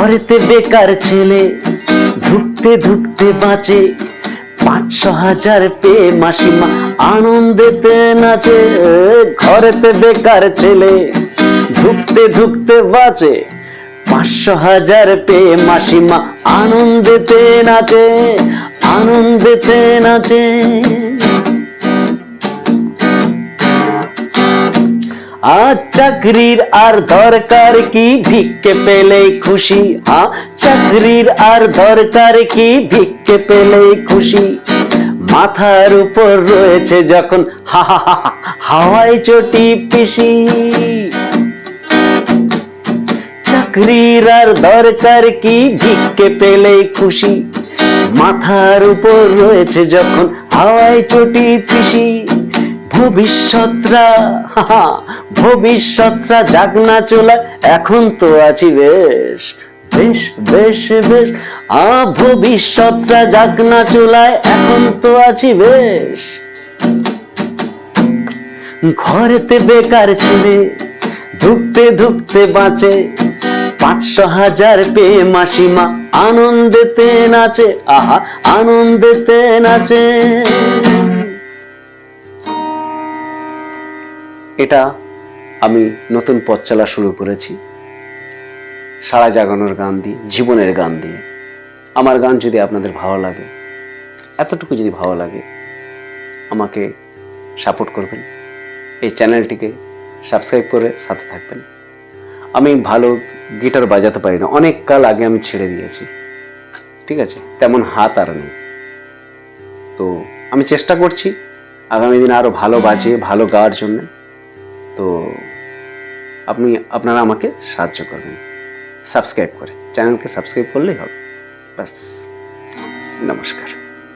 ঘরেতে বেকার ছেলে ধুকতে ধুকতে বাঁচে, 500,000 পেয়ে মাসিমা আনন্দেতে নাচে। ঘরেতে বেকার ছেলে ধুকতে ধুকতে বাঁচে, 500,000 পেয়ে মাসিমা আনন্দেতে নাচে, আনন্দেতে নাচে। আজ চাকরির আর দরকার কি, ভিক্ষে পেলেই খুশি। চাকরির আর দরকার কি, ভিক্ষে পেলেই খুশি। মাথার উপর রয়েছে যখন হাওয়ায় চটি পিসি। চাকরির আর দরকার কি, ভিক্ষে পেলেই খুশি। মাথার উপর রয়েছে যখন হাওয়ায় চটি পিসি। ভবিষ্যৎরা ভবিষ্যৎরা জাগনা চলায়, এখন তো আছি বেশ বেশ বেশ বেশ। ভবিষ্যৎরা জাগনা চলায়, এখন তো আছি বেশ। ঘরেতে বেকার ছেলে ধুকতে ধুকতে বাঁচে, 500,000 পেয়ে মাসিমা আনন্দেতে নাচে, আনন্দেতে নাচে। এটা আমি নতুন পথ চলা শুরু করেছি সারা জাগানোর গান দিয়ে, জীবনের গান দিয়ে। আমার গান যদি আপনাদের ভালো লাগে, এতটুকু যদি ভালো লাগে, আমাকে সাপোর্ট করবেন, এই চ্যানেলটিকে সাবস্ক্রাইব করে সাথে থাকবেন। আমি ভালো গিটার বাজাতে পারি না, অনেক কাল আগে আমি ছেড়ে দিয়েছি, ঠিক আছে? তেমন হাত আর নেই। তো আমি চেষ্টা করছি আগামী দিনে আরও ভালো বাজিয়ে ভালো গাওয়ার জন্য। তো আপনারা আমাকে সাহায্য করবেন সাবস্ক্রাইব করে, চ্যানেলকে সাবস্ক্রাইব করলেই হবে। ব্যাস, নমস্কার।